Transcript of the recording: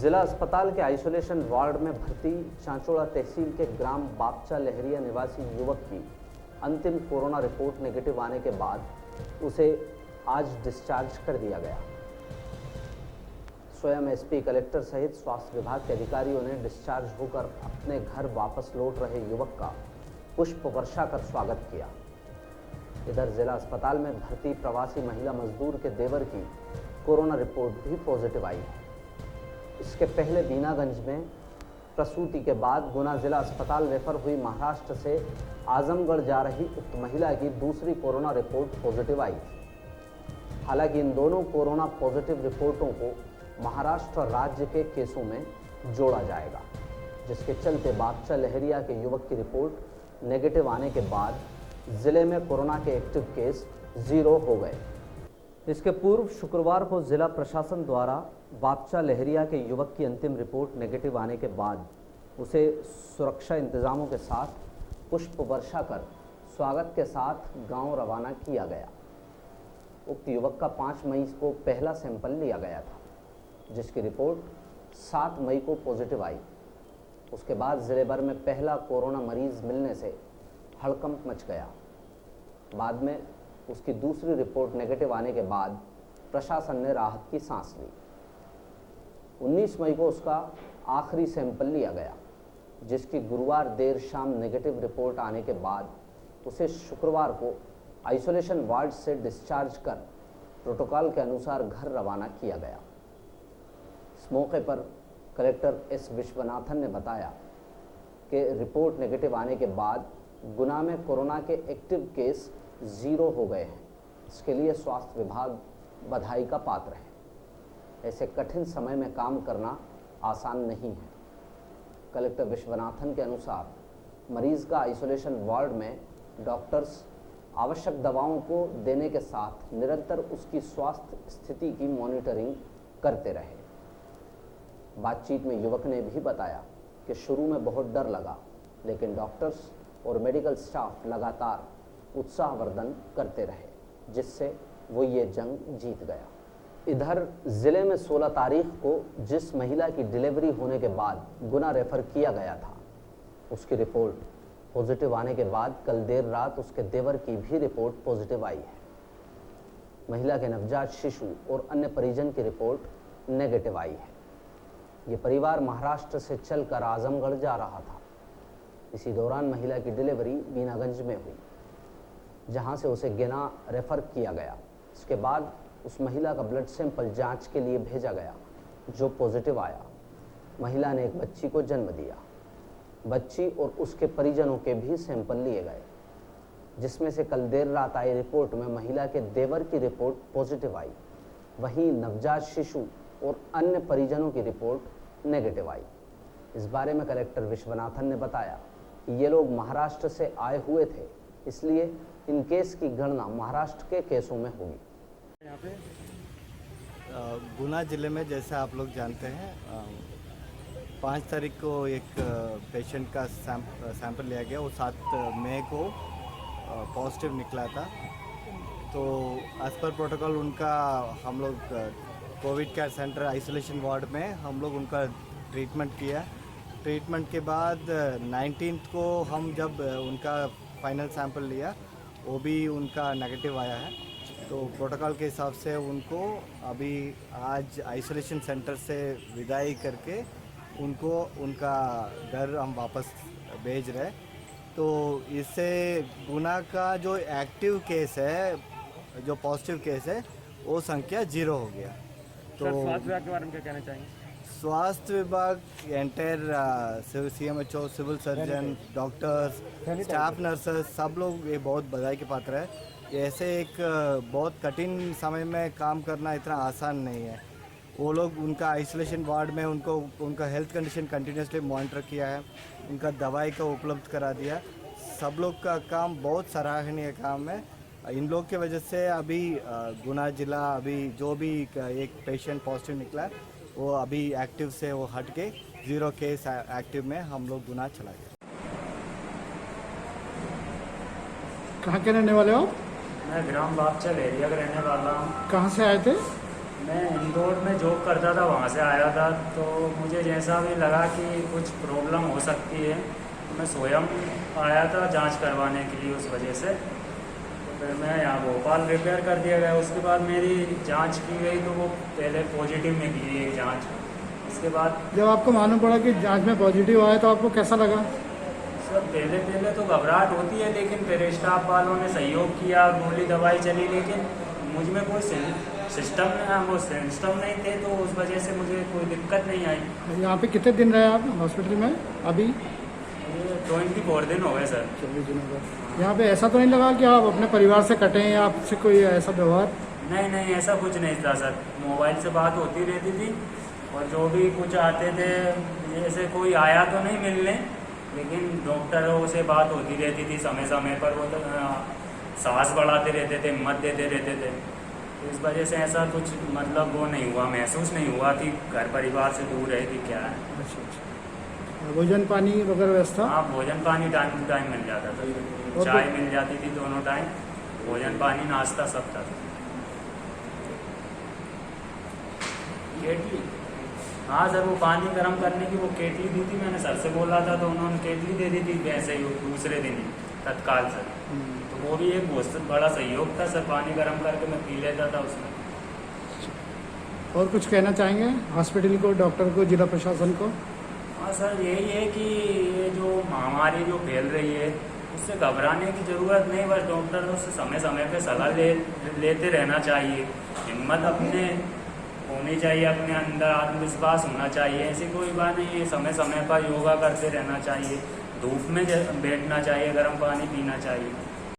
जिला अस्पताल के आइसोलेशन वार्ड में भर्ती चांचोड़ा तहसील के ग्राम बापचा लहरिया निवासी युवक की अंतिम कोरोना रिपोर्ट नेगेटिव आने के बाद उसे आज डिस्चार्ज कर दिया गया। स्वयं एसपी, कलेक्टर सहित स्वास्थ्य विभाग के अधिकारियों ने डिस्चार्ज होकर अपने घर वापस लौट रहे युवक का पुष्प वर्षा कर स्वागत किया। इधर जिला अस्पताल में भर्ती प्रवासी महिला मजदूर के देवर की कोरोना रिपोर्ट भी पॉजिटिव आई है। इसके पहले बीनागंज में प्रसूति के बाद गुना जिला अस्पताल रेफर हुई महाराष्ट्र से आजमगढ़ जा रही उक्त महिला की दूसरी कोरोना रिपोर्ट पॉजिटिव आई थी। हालांकि इन दोनों कोरोना पॉजिटिव रिपोर्टों को महाराष्ट्र राज्य के केसों में जोड़ा जाएगा, जिसके चलते बापचा लहरिया के युवक की रिपोर्ट नेगेटिव आने के बाद जिले में कोरोना के एक्टिव केस 0 हो गए। इसके पूर्व शुक्रवार को जिला प्रशासन द्वारा बापचा लहरिया के युवक की अंतिम रिपोर्ट नेगेटिव आने के बाद उसे सुरक्षा इंतजामों के साथ पुष्प वर्षा कर स्वागत के साथ गांव रवाना किया गया। उक्त युवक का 5 मई को पहला सैंपल लिया गया था, जिसकी रिपोर्ट 7 मई को पॉजिटिव आई। उसके बाद जिले भर में पहला कोरोना मरीज मिलने से हड़कंप मच गया। बाद में उसकी दूसरी रिपोर्ट नेगेटिव आने के बाद प्रशासन ने राहत की सांस ली। 19 मई को उसका आखिरी सैंपल लिया गया, जिसकी गुरुवार देर शाम नेगेटिव रिपोर्ट आने के बाद उसे शुक्रवार को आइसोलेशन वार्ड से डिस्चार्ज कर प्रोटोकॉल के अनुसार घर रवाना किया गया। इस मौके पर कलेक्टर एस विश्वनाथन ने बताया कि रिपोर्ट नेगेटिव आने के बाद गुना में कोरोना के एक्टिव केस 0 हो गए हैं। इसके लिए स्वास्थ्य विभाग बधाई का पात्र है। ऐसे कठिन समय में काम करना आसान नहीं है। कलेक्टर विश्वनाथन के अनुसार मरीज का आइसोलेशन वार्ड में डॉक्टर्स आवश्यक दवाओं को देने के साथ निरंतर उसकी स्वास्थ्य स्थिति की मॉनिटरिंग करते रहे। बातचीत में युवक ने भी बताया कि शुरू में बहुत डर लगा, लेकिन डॉक्टर्स और मेडिकल स्टाफ लगातार उत्साहवर्धन करते रहे, जिससे वो ये जंग जीत गया। इधर जिले में 16 तारीख को जिस महिला की डिलीवरी होने के बाद गुना रेफर किया गया था, उसकी रिपोर्ट पॉजिटिव आने के बाद कल देर रात उसके देवर की भी रिपोर्ट पॉजिटिव आई है। महिला के नवजात शिशु और अन्य परिजन की रिपोर्ट नेगेटिव आई है। ये परिवार महाराष्ट्र से चलकर आजमगढ़ जा रहा था। इसी दौरान महिला की डिलीवरी बीनागंज में हुई, जहां से उसे गुना रेफर किया गया। इसके बाद उस महिला का ब्लड सैंपल जांच के लिए भेजा गया, जो पॉजिटिव आया। महिला ने एक बच्ची को जन्म दिया। बच्ची और उसके परिजनों के भी सैंपल लिए गए, जिसमें से कल देर रात आई रिपोर्ट में महिला के देवर की रिपोर्ट पॉजिटिव आई। वहीं नवजात शिशु और अन्य परिजनों की रिपोर्ट नेगेटिव आई। इस बारे में कलेक्टर विश्वनाथन ने बताया कि ये लोग महाराष्ट्र से आए हुए थे, इसलिए इन केस की गणना महाराष्ट्र के केसों में होगी। यहाँ पे गुना ज़िले में जैसा आप लोग जानते हैं 5 तारीख को एक पेशेंट का सैंपल लिया गया। वो 7 मई को पॉजिटिव निकला था। तो एज पर प्रोटोकॉल उनका हम लोग Covid care centre isolation ward में हम लोग उनका ट्रीटमेंट किया। ट्रीटमेंट के बाद 19 को हम जब उनका फाइनल सैंपल लिया, वो भी उनका नेगेटिव आया है। तो प्रोटोकॉल के हिसाब से उनको अभी आज आइसोलेशन सेंटर से विदाई करके उनको उनका घर हम वापस भेज रहे। तो इससे गुना का जो एक्टिव केस है, जो पॉजिटिव केस है, वो संख्या 0 हो गया। तो स्वास्थ्य विभाग के बारे में क्या कहना चाहेंगे? स्वास्थ्य विभाग, entire CMHO, civil surgeon, doctors, staff nurses, सब लोग ये बहुत बधाई के पात्र है। ऐसे एक बहुत कठिन समय में काम करना इतना आसान नहीं है। वो लोग उनका आइसोलेशन वार्ड में उनका हेल्थ कंडीशन कंटिन्यूसली मॉनिटर किया है, उनका दवाई का उपलब्ध करा दिया। सब लोग का काम बहुत सराहनीय काम है। इन लोग की वजह से अभी गुना जिला अभी जो भी एक पेशेंट पॉजिटिव निकला, वो अभी एक्टिव से वो हट के 0 केस एक्टिव में हम लोग गुना चला गया। कहाँ के रहने वाले हो? मैं ग्राम बापचा लहरिया का रहने वाला हूँ। कहाँ से आए थे? मैं इंदौर में जॉब करता था, वहाँ से आया था, तो मुझे जैसा भी लगा कि कुछ प्रॉब्लम हो सकती है, तो मैं स्वयं आया था जांच करवाने के लिए। उस वजह से तो फिर मैं यहाँ भोपाल रिपेयर कर दिया गया। उसके बाद मेरी जांच की गई तो वो पहले पॉजिटिव निकली एक जांच। उसके बाद जब आपको मालूम पड़ा कि जांच में पॉजिटिव आया तो आपको कैसा लगा? सर पहले तो घबराहट होती है, लेकिन फिर स्टाफ वालों ने सहयोग किया, गोली दवाई चली, लेकिन मुझ में कोई सिस्टम नहीं थे, तो उस वजह से मुझे कोई दिक्कत नहीं आई। यहाँ पे कितने दिन रहे आप हॉस्पिटल में अभी? ये 24 दिन हो गए सर। 24 दिनों का। यहाँ पे ऐसा तो नहीं लगा कि आप अपने परिवार से कटे हैं या आपसे कोई ऐसा व्यवहार? नहीं, ऐसा कुछ नहीं था सर। मोबाइल से बात होती रहती थी, और जो भी कुछ आते थे, जैसे कोई आया तो नहीं मिलने, लेकिन डॉक्टरों से बात होती रहती थी समय समय पर। वो तो सांस बढ़ाते रहते थे, हिम्मत देते रहते थे। तो इस वजह से ऐसा कुछ मतलब वो नहीं हुआ, महसूस नहीं हुआ कि घर परिवार से दूर है कि क्या है। अच्छा। भोजन पानी वगैरह व्यवस्था? हाँ, भोजन पानी टाइम टू टाइम मिल जाता था, और चाय मिल जाती थी दोनों टाइम, भोजन पानी नाश्ता सब था। केटली, हाँ सर, वो पानी गर्म करने की वो केटली दी थी, मैंने सर से बोला था तो उन्होंने केटली दे दी थी वैसे ही दूसरे दिन ही तत्काल सर। तो वो भी एक बहुत बड़ा सहयोग था सर, पानी गर्म करके मैं पी लेता था उसमें। और कुछ कहना चाहेंगे हॉस्पिटल को, डॉक्टर को, जिला प्रशासन को? हाँ सर, यही है कि ये जो महामारी जो फैल रही है, उससे घबराने की ज़रूरत नहीं, बस डॉक्टरों से समय समय पे सलाह लेते रहना चाहिए। हिम्मत अपने होनी चाहिए, अपने अंदर आत्मविश्वास होना चाहिए। ऐसी कोई बात नहीं है, समय समय पर योगा करते रहना चाहिए, धूप में बैठना चाहिए, गर्म पानी पीना चाहिए।